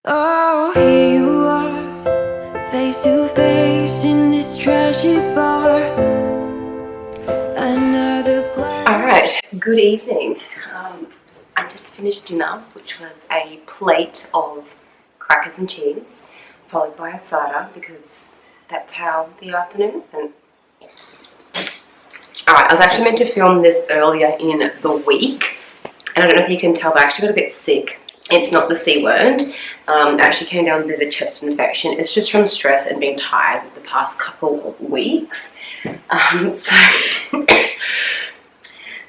Oh, here you are, face to face in this trashy bar. Another glass. Alright, good evening. I just finished dinner, which was a plate of crackers and cheese, followed by a cider, because that's how the afternoon went. Alright, I was actually meant to film this earlier in the week, and I don't know if you can tell, but I actually got a bit sick. It's not the C word. I actually came down with a bit of a chest infection. It's just from stress and being tired the past couple of weeks.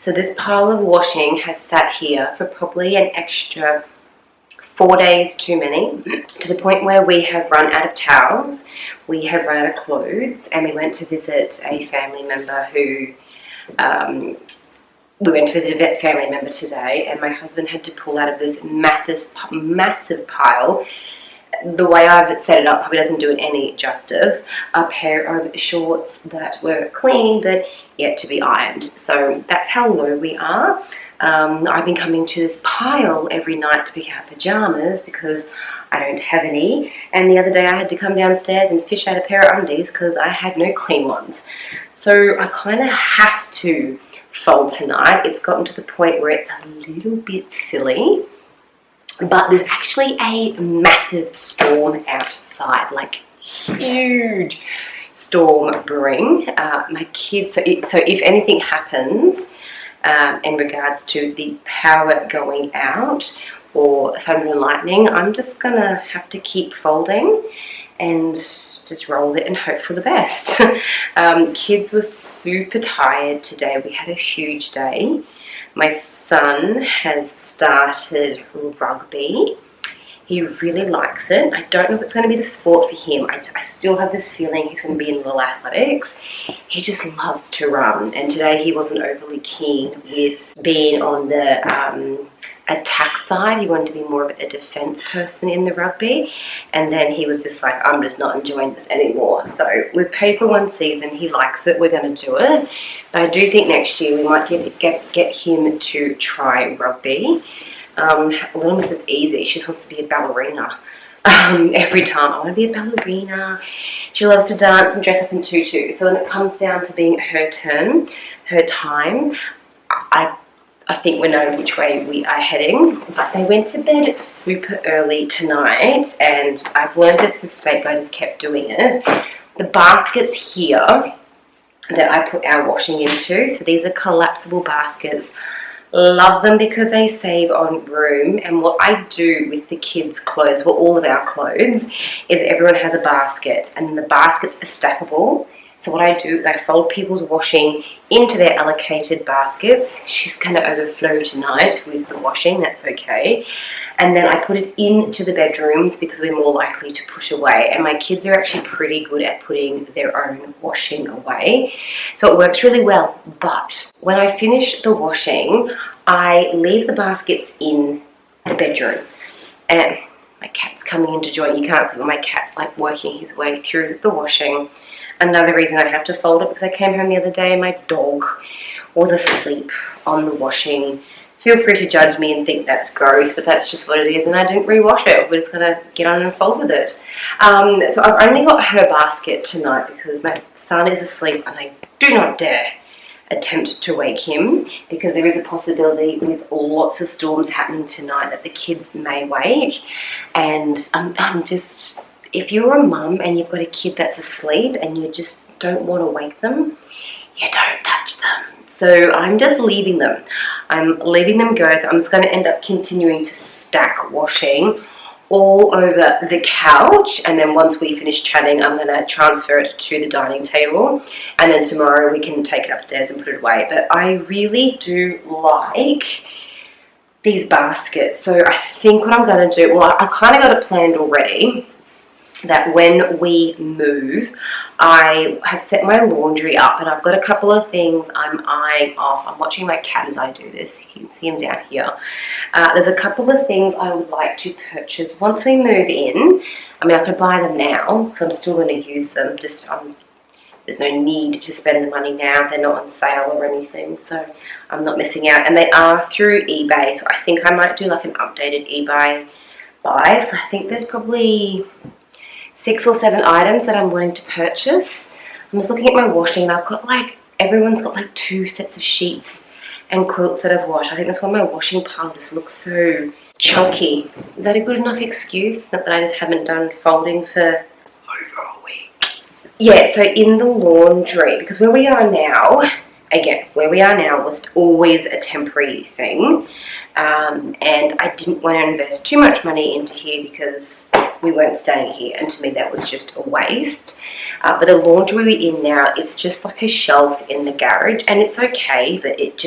So this pile of washing has sat here for probably an extra 4 days too many, to the point where we have run out of towels, we have run out of clothes, and we went to visit a family member today, and my husband had to pull out of this massive pile. The way I've set it up probably doesn't do it any justice. A pair of shorts that were clean but yet to be ironed. So that's how low we are. I've been coming to this pile every night to pick out pajamas because I don't have any. And the other day I had to come downstairs and fish out a pair of undies because I had no clean ones. So I kind of have to fold tonight. It's gotten to the point where it's a little bit silly. But there's actually a massive storm outside, like huge storm brewing. My kids, so if anything happens in regards to the power going out or thunder and lightning, I'm just gonna have to keep folding and just roll it and hope for the best. Kids were super tired today. We had a huge day. My son has started rugby. He really likes it. I don't know if it's going to be the sport for him. I still have this feeling he's going to be in little athletics. He just loves to run, and today he wasn't overly keen with being on the attack side. He wanted to be more of a defense person in the rugby, and then he was just like, I'm just not enjoying this anymore. So we've paid for one season. He likes it. We're going to do it. But I do think next year we might get him to try rugby. Little Miss is easy. She just wants to be a ballerina. Every time, I want to be a ballerina. She loves to dance and dress up in tutu. So when it comes down to being her turn, her time, I think we know which way we are heading. But they went to bed super early tonight, and I've learned this mistake, but I just kept doing it. The baskets here that I put our washing into, so these are collapsible baskets. Love them because they save on room. And what I do with the kids' clothes, well, all of our clothes, is everyone has a basket, and the baskets are stackable. So what I do is I fold people's washing into their allocated baskets. She's going to overflow tonight with the washing, that's okay. And then I put it into the bedrooms because we're more likely to put away. And my kids are actually pretty good at putting their own washing away. So it works really well. But when I finish the washing, I leave the baskets in the bedrooms. And my cat's coming in to join. You can't see, but my cat's like working his way through the washing. Another reason I have to fold it because I came home the other day and my dog was asleep on the washing. Feel free to judge me and think that's gross, but that's just what it is, and I didn't rewash it. We're just going to get on and fold with it. So I've only got her basket tonight because my son is asleep and I do not dare attempt to wake him because there is a possibility with lots of storms happening tonight that the kids may wake. And I'm just, if you're a mum and you've got a kid that's asleep and you just don't want to wake them, you don't touch them. So I'm just leaving them. I'm leaving them go. So I'm just going to end up continuing to stack washing all over the couch. And then once we finish chatting, I'm going to transfer it to the dining table. And then tomorrow we can take it upstairs and put it away. But I really do like these baskets. So I think what I'm going to do, well, I've kind of got it planned already, that when we move, I have set my laundry up, and I've got a couple of things I'm eyeing off. I'm watching my cat as I do this. You can see him down here. There's a couple of things I would like to purchase once we move in. I mean, I could buy them now because I'm still going to use them. Just there's no need to spend the money now. They're not on sale or anything, so I'm not missing out. And they are through eBay, so I think I might do like an updated eBay buys. I think there's probably 6 or 7 items that I'm wanting to purchase. I'm just looking at my washing and I've got like, everyone's got like 2 sets of sheets and quilts that I've washed. I think that's why my washing pile just looks so chunky. Is that a good enough excuse? Not that I just haven't done folding for over a week. Yeah, so in the laundry, because where we are now, again, where we are now was always a temporary thing. And I didn't want to invest too much money into here because we weren't staying here, and to me that was just a waste. But the laundry we're in now, it's just like a shelf in the garage, and it's okay, but it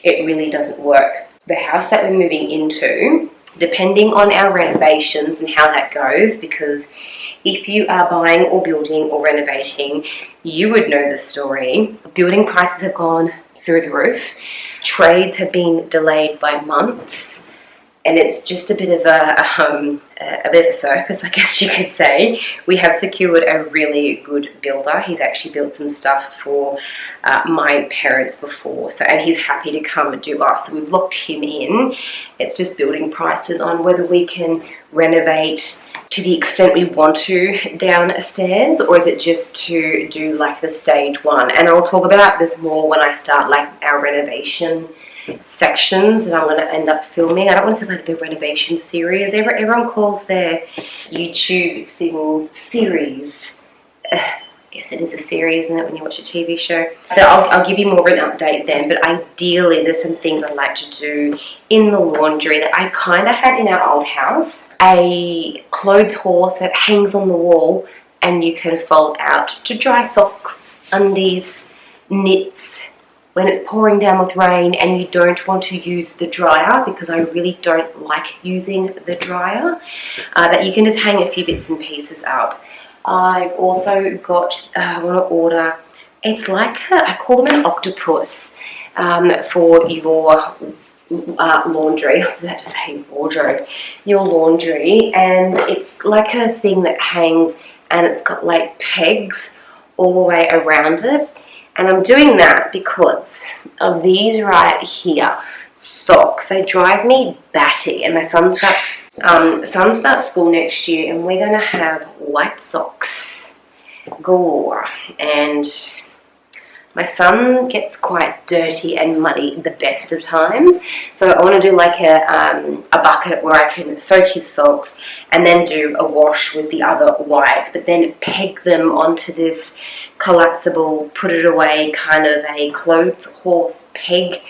really doesn't work. The house that we're moving into, depending on our renovations and how that goes, because if you are buying or building or renovating, you would know the story. Building prices have gone through the roof. Trades have been delayed by months, and it's just a bit of a circus, I guess you could say. We have secured a really good builder. He's actually built some stuff for my parents before, and he's happy to come and do ours. So we've locked him in. It's just building prices on whether we can renovate to the extent we want to downstairs, or is it just to do like the stage 1. And I'll talk about this more when I start like our renovation sections, and I'm going to end up filming. I don't want to say like the renovation series. Everyone calls their YouTube thing series. Yes, it is a series, isn't it, when you watch a TV show? But I'll give you more of an update then. But ideally, there's some things I'd like to do in the laundry that I kind of had in our old house. A clothes horse that hangs on the wall and you can fold out to dry socks, undies, knits, when it's pouring down with rain and you don't want to use the dryer, because I really don't like using the dryer, that you can just hang a few bits and pieces up. I've also got, I want to order, it's like, I call them an octopus for your laundry. I was about to say wardrobe. Your laundry, and it's like a thing that hangs and it's got like pegs all the way around it. And I'm doing that because of these right here, socks. They drive me batty, and my son starts school next year, and we're gonna have white socks galore. And my son gets quite dirty and muddy the best of times, so I want to do like a bucket where I can soak his socks and then do a wash with the other whites, but then peg them onto this collapsible, put it away kind of a clothes horse peg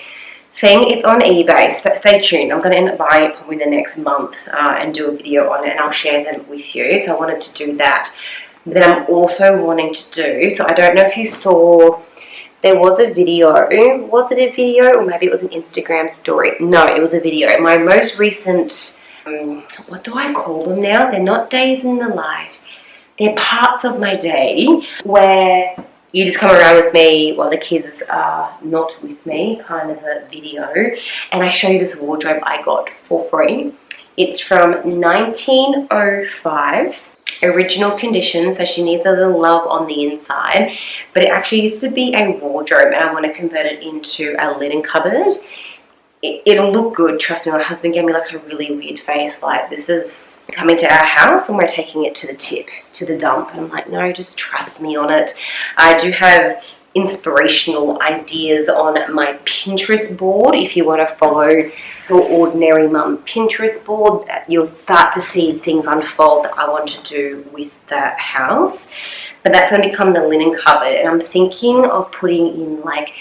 thing. It's on eBay, so stay tuned. I'm going to end up buying it probably the next month and do a video on it, and I'll share them with you. So I wanted to do that. Then I'm also wanting to do, so I don't know if you saw, there was a video. Was it a video, or maybe it was an Instagram story? No, it was a video. My most recent, what do I call them now? They're not days in the life. They're parts of my day where you just come around with me while the kids are not with me, kind of a video. And I show you this wardrobe I got for free. It's from 1905. Original condition, so she needs a little love on the inside, but it actually used to be a wardrobe, and I want to convert it into a linen cupboard. It'll look good, trust me. My husband gave me like a really weird face, like, this is coming to our house and we're taking it to the tip, to the dump. And I'm like, no, just trust me on it. I do have inspirational ideas on my Pinterest board. If you want to follow your Ordinary Mum Pinterest board, you'll start to see things unfold that I want to do with the house. But that's going to become the linen cupboard, and I'm thinking of putting in like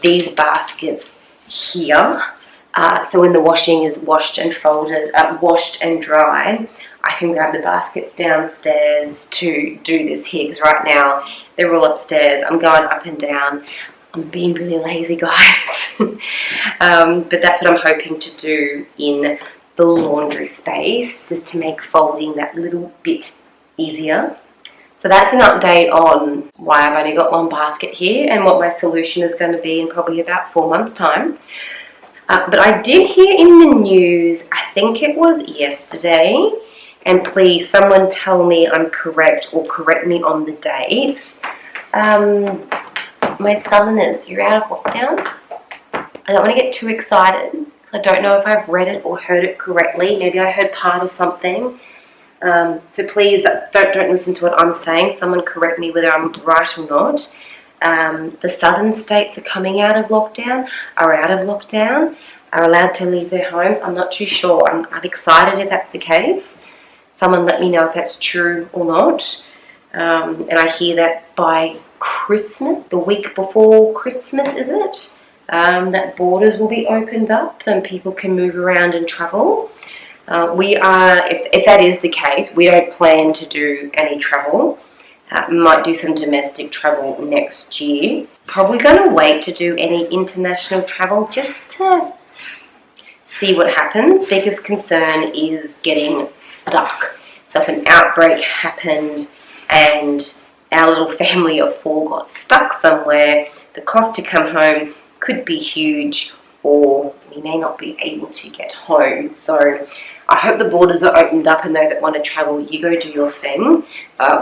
these baskets here, so when the washing is washed and folded, washed and dried, I can grab the baskets downstairs to do this here, because right now they're all upstairs. I'm going up and down. I'm being really lazy, guys. But that's what I'm hoping to do in the laundry space, just to make folding that little bit easier. So that's an update on why I've only got one basket here and what my solution is going to be in probably about 4 months' time. But I did hear in the news, I think it was yesterday, and please someone tell me I'm correct or correct me on the dates. My southerners, you're out of lockdown. I don't want to get too excited. I don't know if I've read it or heard it correctly. Maybe I heard part of something. So please don't listen to what I'm saying. Someone correct me whether I'm right or not. The southern states are coming out of lockdown, are allowed to leave their homes. I'm not too sure. I'm excited if that's the case. Someone let me know if that's true or not. And I hear that by Christmas, the week before Christmas, is it? That borders will be opened up and people can move around and travel. If that is the case, we don't plan to do any travel. Might do some domestic travel next year. Probably going to wait to do any international travel just to see what happens. Biggest concern is getting stuck. So if an outbreak happened and our little family of 4 got stuck somewhere, the cost to come home could be huge, or we may not be able to get home. So I hope the borders are opened up and those that want to travel, you go do your thing.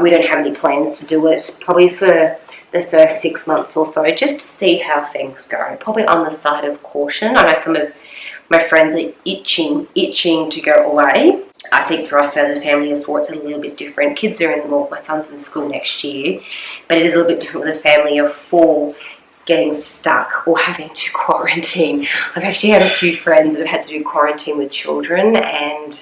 We don't have any plans to do it, probably for the first 6 months or so, just to see how things go. Probably on the side of caution. I know some of my friends are itching to go away. I think for us as a family of 4, it's a little bit different. Kids are my son's in school next year, but it is a little bit different with a family of 4 getting stuck or having to quarantine. I've actually had a few friends that have had to do quarantine with children, and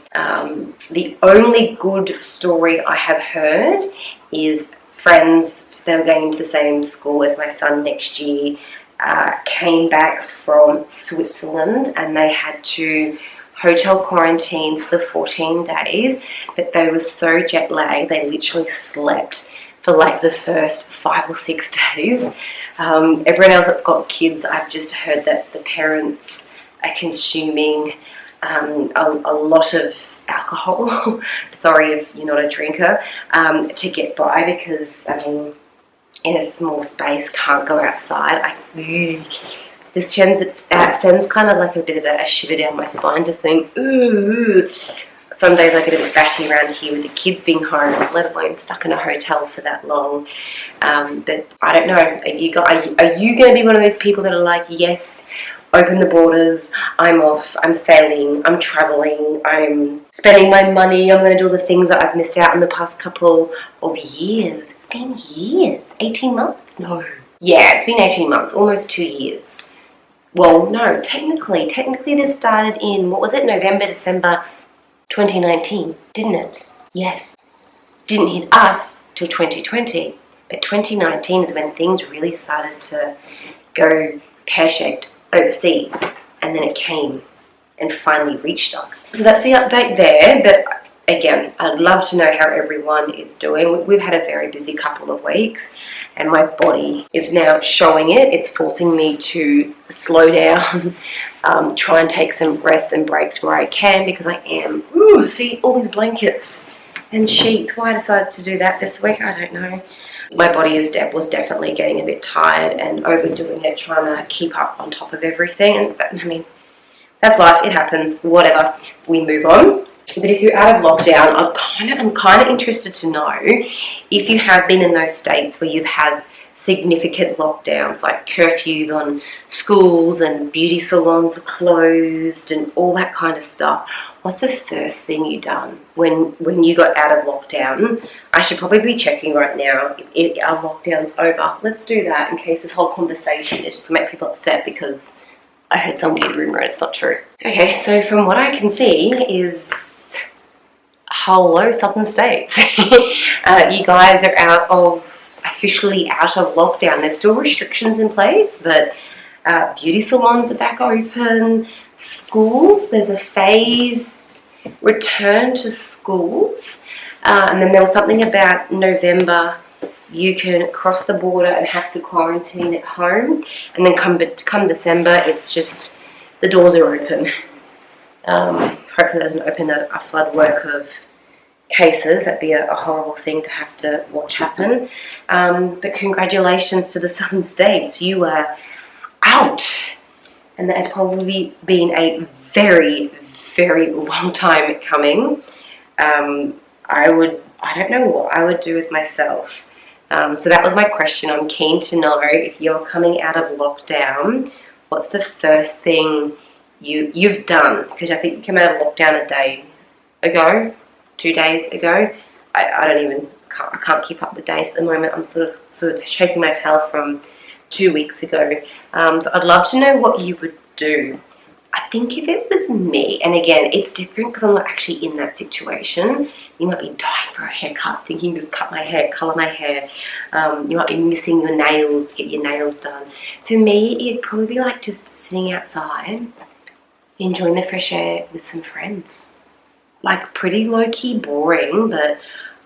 the only good story I have heard is friends that are going into the same school as my son next year came back from Switzerland and they had to hotel quarantine for the 14 days, but they were so jet lagged they literally slept for like the first 5 or 6 days. Everyone else that's got kids, I've just heard that the parents are consuming a lot of alcohol. Sorry if you're not a drinker, to get by, because I mean, in a small space, can't go outside. This sends kind of like a bit of a shiver down my spine to think, ooh. Some days I get a bit batty around here with the kids being home, let alone stuck in a hotel for that long. But I don't know, are you going to be one of those people that are like, yes, open the borders, I'm off, I'm sailing, I'm traveling, I'm spending my money, I'm going to do all the things that I've missed out on the past couple of years. It's been years. 18 months? No. Yeah, it's been 18 months, almost 2 years. Well, no, technically this started in, what was it, November, December 2019, didn't it? Yes. Didn't hit us till 2020, but 2019 is when things really started to go pear-shaped overseas, and then it came and finally reached us. So that's the update there, but again, I'd love to know how everyone is doing. We've had a very busy couple of weeks, and my body is now showing it. It's forcing me to slow down, try and take some rests and breaks where I can, because I am, see all these blankets and sheets. Why I decided to do that this week, I don't know. My body was definitely getting a bit tired and overdoing it, trying to keep up on top of everything. And I mean, that's life, it happens, whatever, we move on. But if you're out of lockdown, I'm kind of interested to know if you have been in those states where you've had significant lockdowns, like curfews on schools and beauty salons are closed and all that kind of stuff. What's the first thing you done when you got out of lockdown? I should probably be checking right now if our lockdown's over. Let's do that in case this whole conversation is just to make people upset because I heard some weird rumor and it's not true. Okay, so from what I can see is, hello southern states. You guys are officially out of lockdown. There's still restrictions in place, but beauty salons are back open. Schools, there's a phased return to schools. And then there was something about November, you can cross the border and have to quarantine at home. And then come December, it's just the doors are open. Hopefully it doesn't open a floodwork of cases. That'd be a horrible thing to have to watch happen. But congratulations to the southern states. You are out. And that has probably been a very, very long time coming. I don't know what I would do with myself. So that was my question. I'm keen to know, if you're coming out of lockdown, what's the first thing you've done, because I think you came out of lockdown a day ago, 2 days ago. I don't even, I can't keep up with days at the moment. I'm sort of chasing my tail from 2 weeks ago. So I'd love to know what you would do. I think if it was me, and again, it's different because I'm not actually in that situation. You might be dying for a haircut, thinking just cut my hair, colour my hair. You might be missing your nails, get your nails done. For me, it'd probably be like just sitting outside, enjoying the fresh air with some friends. Like pretty low-key boring, but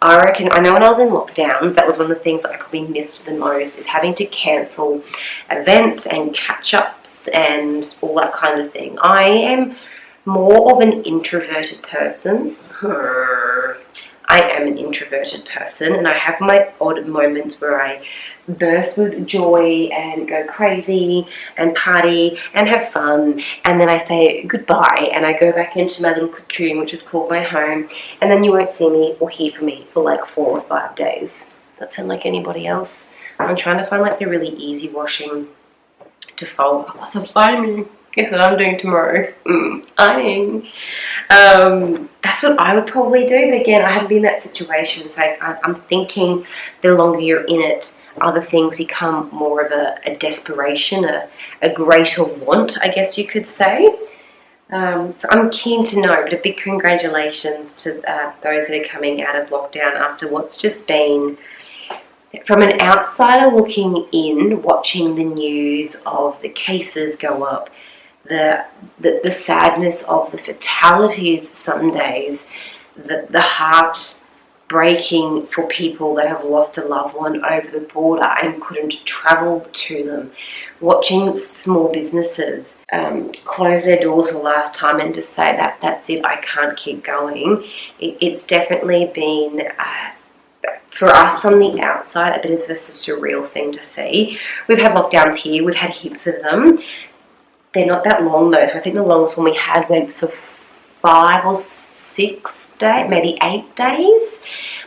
I reckon, I know when I was in lockdowns, that was one of the things that I probably missed the most, is having to cancel events and catch-ups and all that kind of thing. I am more of an introverted person. I am an introverted person, and I have my odd moments where I burst with joy and go crazy and party and have fun, and then I say goodbye and I go back into my little cocoon, which is called my home, and then you won't see me or hear from me for like 4 or 5 days. Does that sound like anybody else? I'm trying to find like the really easy washing to fold. Oh, supply me. Guess what I'm doing tomorrow? Ironing. That's what I would probably do, but again, I haven't been in that situation, so I'm thinking the longer you're in it, other things become more of a desperation, a greater want, I guess you could say. So I'm keen to know, but a big congratulations to those that are coming out of lockdown after what's just been, from an outsider looking in, watching the news of the cases go up, the sadness of the fatalities some days, the heart breaking for people that have lost a loved one over the border and couldn't travel to them, watching small businesses close their doors for the last time and just say that's it, I can't keep going. It's definitely been for us from the outside a bit of a surreal thing to see. We've had lockdowns here, we've had heaps of them. They're not that long though, so I think the longest one we had went for 5 or 6 days, maybe 8 days.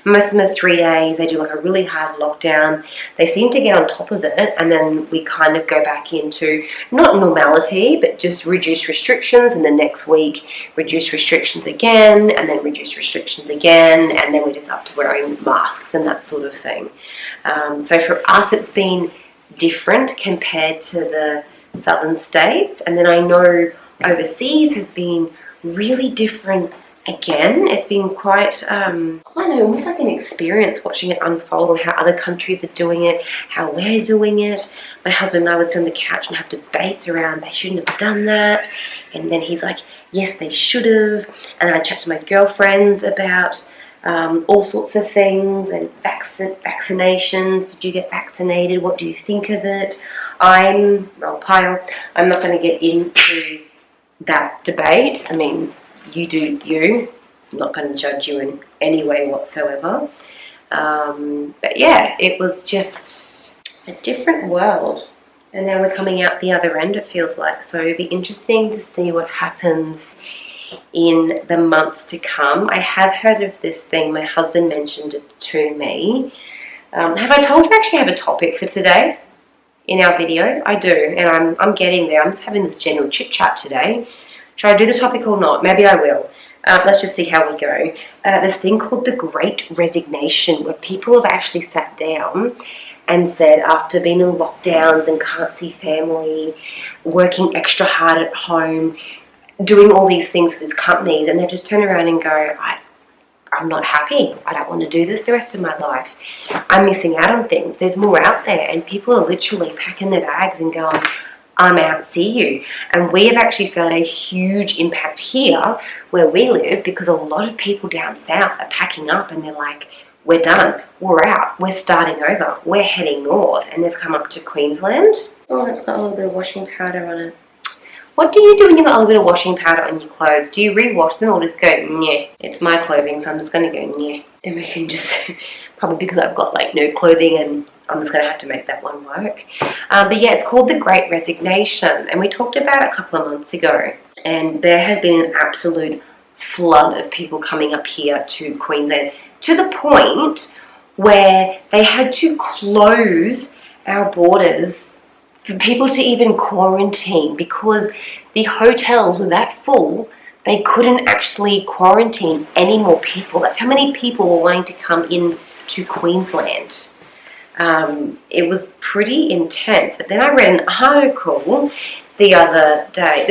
Most of them are 3 days. They do like a really hard lockdown. They seem to get on top of it, and then we kind of go back into not normality, but just reduced restrictions, and the next week reduce restrictions again, and then reduce restrictions again, and then we're just up to wearing masks and that sort of thing. So for us, it's been different compared to the southern states, and then I know overseas has been really different again. It's been quite I don't know, almost like an experience watching it unfold and how other countries are doing it, how we're doing it. My husband and I would sit on the couch and have debates around they shouldn't have done that, and then he's like, yes they should have, and I chat to my girlfriends about all sorts of things, and vaccinations. Did you get vaccinated? What do you think of it? I'm not going to get into that debate. I mean, you do you. I'm not going to judge you in any way whatsoever. But yeah, it was just a different world. And now we're coming out the other end, it feels like. So it'll be interesting to see what happens in the months to come. I have heard of this thing. My husband mentioned it to me. Have I told you I actually have a topic for today in our video? I do, and I'm getting there. I'm just having this general chit chat today. Should I do the topic or not? Maybe I will. Let's just see how we go. This thing called the Great Resignation, where people have actually sat down and said, after being in lockdowns and can't see family, working extra hard at home, doing all these things for these companies, and they just turn around and go, I'm not happy. I don't want to do this the rest of my life. I'm missing out on things. There's more out there, and people are literally packing their bags and going, I'm out, see you. And we have actually felt a huge impact here where we live, because a lot of people down south are packing up and they're like, we're done, we're out, we're starting over, we're heading north, and they've come up to Queensland. Oh, that's got a little bit of washing powder on it. What do you do when you've got a little bit of washing powder on your clothes? Do you re-wash them or just go, nyeh? It's my clothing, so I'm just going to go, nyeh. And we can just, probably because I've got like no clothing, and I'm just going to have to make that one work. But yeah, it's called the Great Resignation, and we talked about it a couple of months ago. And there has been an absolute flood of people coming up here to Queensland, to the point where they had to close our borders for people to even quarantine, because the hotels were that full, they couldn't actually quarantine any more people. That's how many people were wanting to come in to Queensland. It was pretty intense. But then I read an article the other day.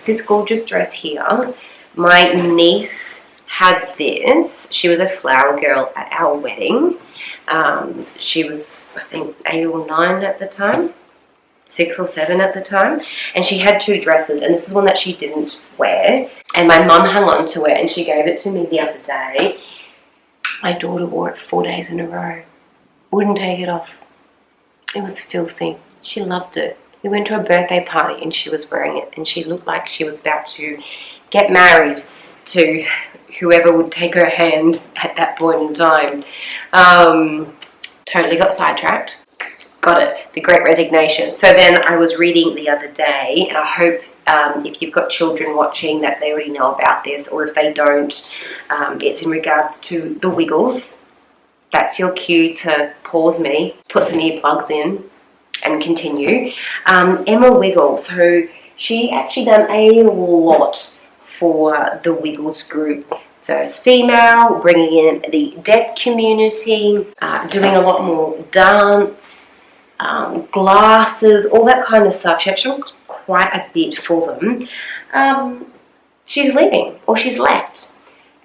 This gorgeous dress here, my niece had this. She was a flower girl at our wedding. She was, I think, 8 or 9 at the time. 6 or 7 at the time, and she had 2 dresses, and this is one that she didn't wear, and my mum hung on to it and she gave it to me the other day. My daughter wore it 4 days in a row, wouldn't take it off. It was filthy. She loved it. We went to a birthday party and she was wearing it, and she looked like she was about to get married to whoever would take her hand at that point in time. Totally got sidetracked. Got it, the Great Resignation. So then I was reading the other day, and I hope if you've got children watching that they already know about this, or if they don't, it's in regards to the Wiggles. That's your cue to pause me, put some earplugs in, and continue. Emma Wiggle, so she actually done a lot for the Wiggles group. First female, bringing in the deaf community, doing a lot more dance, glasses, all that kind of stuff. She actually did quite a bit for them. She's leaving, or she's left,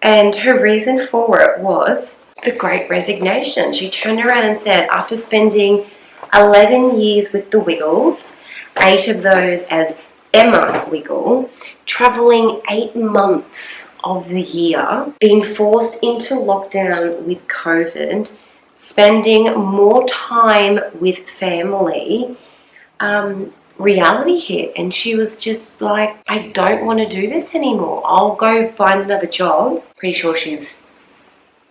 and her reason for it was the Great Resignation. She turned around and said, after spending 11 years with the Wiggles, 8 of those as Emma Wiggle, travelling 8 months of the year, being forced into lockdown with COVID, spending more time with family, reality hit, and she was just like, I don't want to do this anymore. I'll go find another job. Pretty sure she's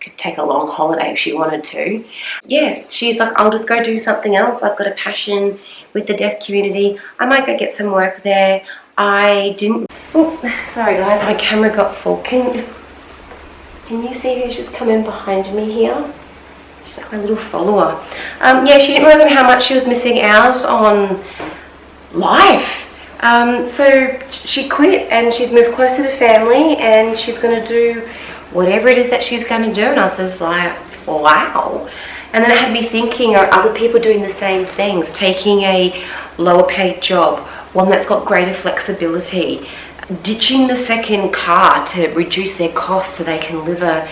could take a long holiday if she wanted to. Yeah, she's like, I'll just go do something else. I've got a passion with the deaf community. I might go get some work there. I didn't. Oh, sorry guys, my camera got full. Can you see who's just coming behind me here? She's like my little follower. Yeah, she didn't realize how much she was missing out on life. So she quit and she's moved closer to family, and she's going to do whatever it is that she's going to do. And I was just like, wow. And then it had me thinking, are other people doing the same things, taking a lower paid job, one that's got greater flexibility, ditching the second car to reduce their costs so they can live a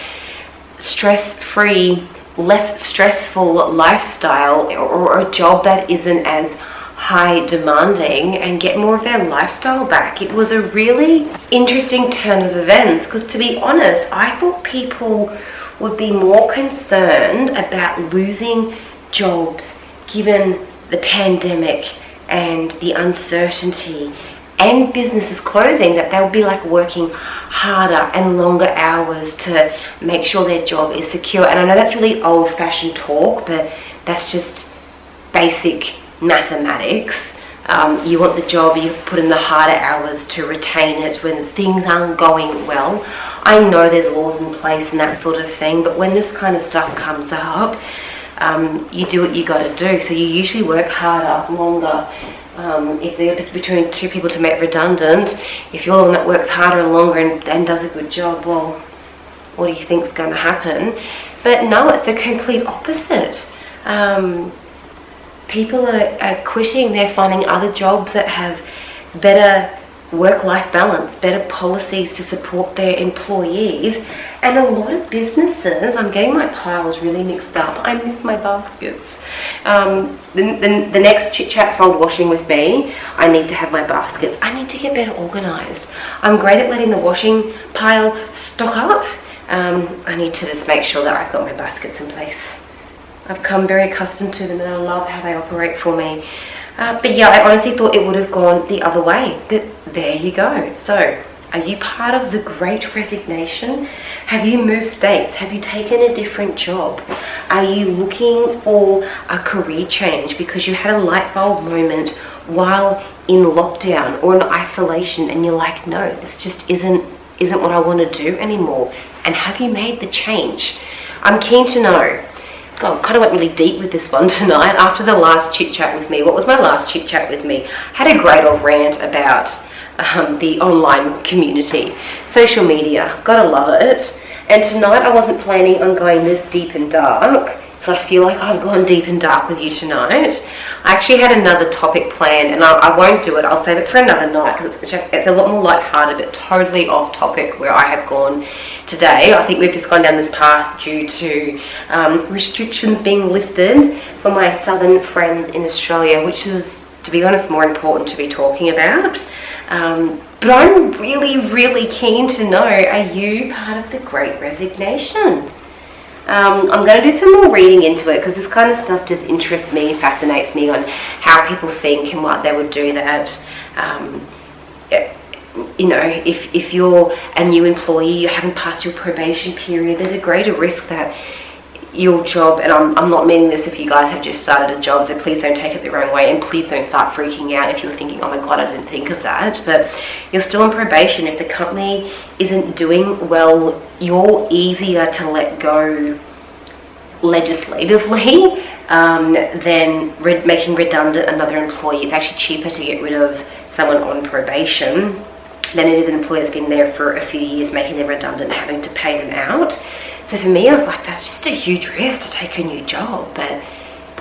stress-free, less stressful lifestyle, or a job that isn't as high demanding, and get more of their lifestyle back. It was a really interesting turn of events, because to be honest, I thought people would be more concerned about losing jobs given the pandemic and the uncertainty and businesses closing, that they'll be like working harder and longer hours to make sure their job is secure. And I know that's really old-fashioned talk, but that's just basic mathematics. You want the job, you put in the harder hours to retain it when things aren't going well. I know there's laws in place and that sort of thing, but when this kind of stuff comes up, you do what you got to do. So you usually work harder, longer. If they're between 2 people to make redundant, if you're the one that works harder and longer and does a good job, well, what do you think is going to happen? But no, it's the complete opposite. People are quitting. They're finding other jobs that have better work-life balance, better policies to support their employees. And a lot of businesses, I'm getting my piles really mixed up. I miss my baskets. The next chit chat fold washing with me, I need to have my baskets. I need to get better organised. I'm great at letting the washing pile stock up. I need to just make sure that I've got my baskets in place. I've come very accustomed to them and I love how they operate for me. But yeah, I honestly thought it would have gone the other way. But there you go. So, are you part of the Great Resignation? Have you moved states? Have you taken a different job? Are you looking for a career change because you had a light bulb moment while in lockdown or in isolation, and you're like, no, this just isn't what I want to do anymore? And have you made the change? I'm keen to know. God, kind of went really deep with this one tonight. After the last chit chat with me, what was my last chit chat with me? I had a great old rant about the online community, social media. Gotta love it. And tonight I wasn't planning on going this deep and dark, but I feel like I've gone deep and dark with you tonight. I actually had another topic planned, and I won't do it. I'll save it for another night because it's a lot more lighthearted, but totally off topic where I have gone today. I think we've just gone down this path due to restrictions being lifted for my southern friends in Australia, which is, to be honest, more important to be talking about. But I'm really, really keen to know, are you part of the Great Resignation? I'm going to do some more reading into it because this kind of stuff just interests me and fascinates me on how people think and what they would do that. You know, if you're a new employee, you haven't passed your probation period, there's a greater risk that your job, and I'm not meaning this if you guys have just started a job, so please don't take it the wrong way, and please don't start freaking out if you're thinking, oh my god, I didn't think of that, but you're still on probation. If the company isn't doing well, you're easier to let go legislatively than making redundant another employee. It's actually cheaper to get rid of someone on probation than it is an employee that's been there for a few years, making them redundant and having to pay them out. So for me, I was like, that's just a huge risk to take a new job. But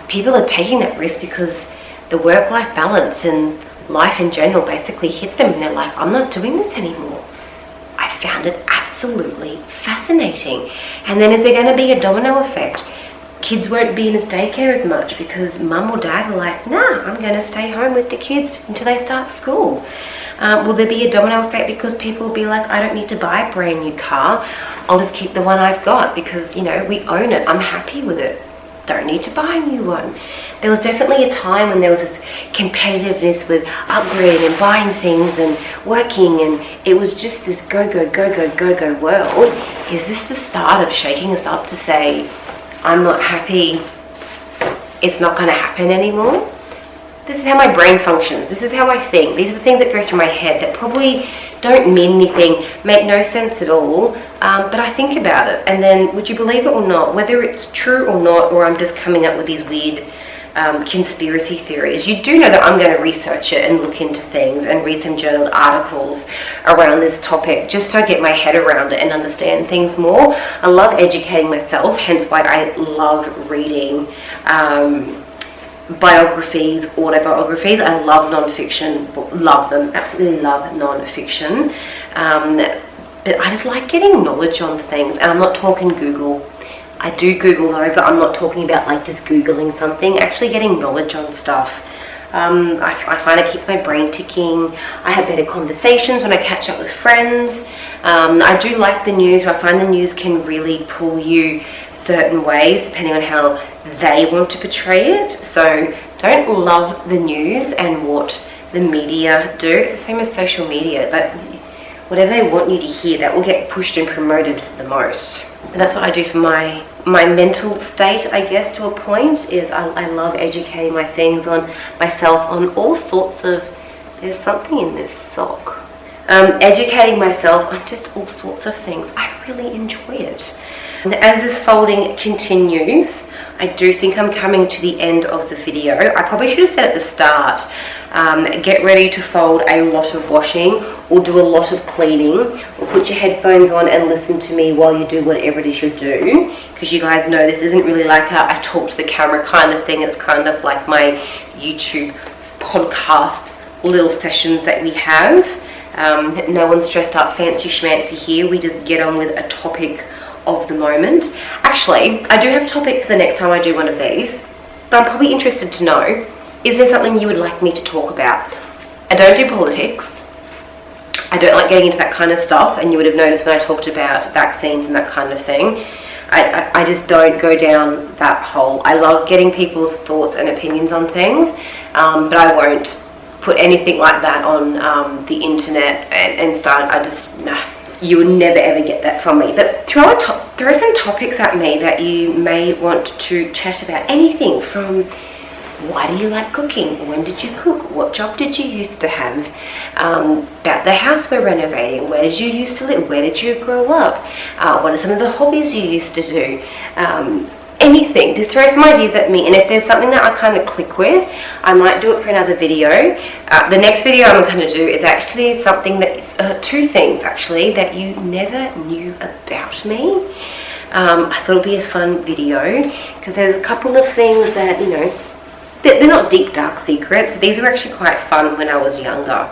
people are taking that risk because the work-life balance and life in general basically hit them, and they're like, I'm not doing this anymore. I found it absolutely fascinating. And then is there going to be a domino effect? Kids won't be in his daycare as much because mum or dad are like, nah, I'm going to stay home with the kids until they start school. Will there be a domino effect because people will be like, I don't need to buy a brand new car, I'll just keep the one I've got because, you know, we own it, I'm happy with it, don't need to buy a new one. There was definitely a time when there was this competitiveness with upgrading and buying things and working, and it was just this go world. Is this the start of shaking us up to say, I'm not happy, it's not going to happen anymore? This is how my brain functions. This is how I think. These are the things that go through my head that probably don't mean anything, make no sense at all, but I think about it. And then, would you believe it or not, whether it's true or not, or I'm just coming up with these weird conspiracy theories, you do know that I'm going to research it and look into things and read some journal articles around this topic just so I get my head around it and understand things more. I love educating myself, hence why I love reading biographies, autobiographies. I love non-fiction, love them, absolutely love non-fiction, but I just like getting knowledge on things. And I'm not talking Google. I do Google though, but I'm not talking about like just Googling something, actually getting knowledge on stuff. I find it keeps my brain ticking. I have better conversations when I catch up with friends. I do like the news. I find the news can really pull you certain ways depending on how they want to portray it. So don't love the news and what the media do. It's the same as social media, but whatever they want you to hear, that will get pushed and promoted the most. And that's what I do for my mental state, I guess, to a point, is I love educating myself on all sorts of, there's something in this sock. Educating myself on just all sorts of things. I really enjoy it. And as this folding continues, I do think I'm coming to the end of the video. I probably should have said at the start, get ready to fold a lot of washing or do a lot of cleaning, or put your headphones on and listen to me while you do whatever it is you do, because you guys know this isn't really like a talk to the camera kind of thing. It's kind of like my YouTube podcast little sessions that we have. No one's dressed up fancy schmancy here. We just get on with a topic of the moment. Actually, I do have a topic for the next time I do one of these, but I'm probably interested to know, is there something you would like me to talk about? I don't do politics. I don't like getting into that kind of stuff, and you would have noticed when I talked about vaccines and that kind of thing, I just don't go down that hole. I love getting people's thoughts and opinions on things, but I won't put anything like that on the internet and start, you would never ever get that from me. But throw some topics at me that you may want to chat about. Anything from, why do you like cooking? When did you cook? What job did you used to have? About the house we're renovating. Where did you used to live? Where did you grow up? What are some of the hobbies you used to do? anything. Just throw some ideas at me, and if there's something that I kind of click with, I might do it for another video. The next video I'm going to do is actually something that is two things actually that you never knew about me. I thought it would be a fun video because there's a couple of things that, you know, they're not deep dark secrets, but these were actually quite fun when I was younger.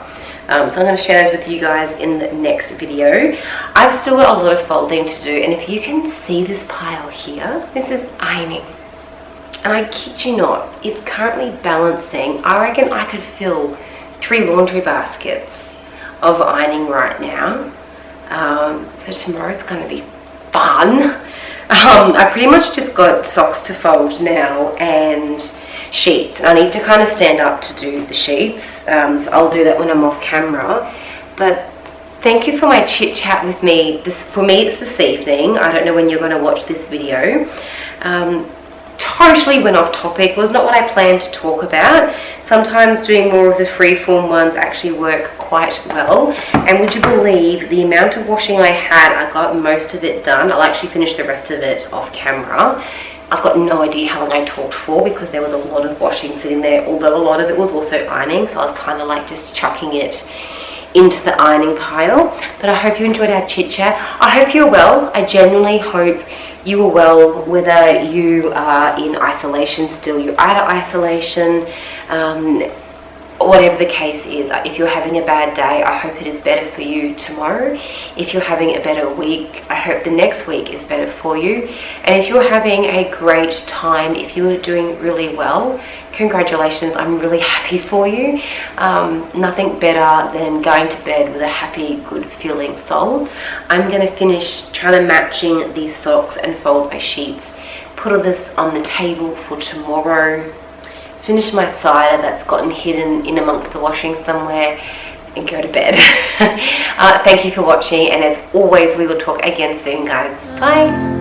So I'm going to share those with you guys in the next video. I've still got a lot of folding to do, and if you can see this pile here, this is ironing. And I kid you not, it's currently balancing. I reckon I could fill 3 laundry baskets of ironing right now. So tomorrow's going to be fun. I pretty much just got socks to fold now and sheets. I need to kind of stand up to do the sheets, so I'll do that when I'm off camera. But thank you for my chit chat with me. For me it's this evening. I don't know when you're going to watch this video. Totally went off topic. Was not what I planned to talk about. Sometimes doing more of the freeform ones actually work quite well. And would you believe the amount of washing I had? I got most of it done. I'll actually finish the rest of it off camera. I've got no idea how long I talked for because there was a lot of washing sitting there, although a lot of it was also ironing, so I was kind of like just chucking it into the ironing pile. But I hope you enjoyed our chit chat. I hope you're well. I genuinely hope you are well, whether you are in isolation still, you're out of isolation, whatever the case is. If you're having a bad day, I hope it is better for you tomorrow. If you're having a better week, I hope the next week is better for you. And if you're having a great time, if you are doing really well, congratulations, I'm really happy for you. Nothing better than going to bed with a happy, good feeling soul. I'm going to finish trying to matching these socks and fold my sheets, put all this on the table for tomorrow, finish my cider that's gotten hidden in amongst the washing somewhere, and go to bed. Thank you for watching, and as always, we will talk again soon, guys. Bye.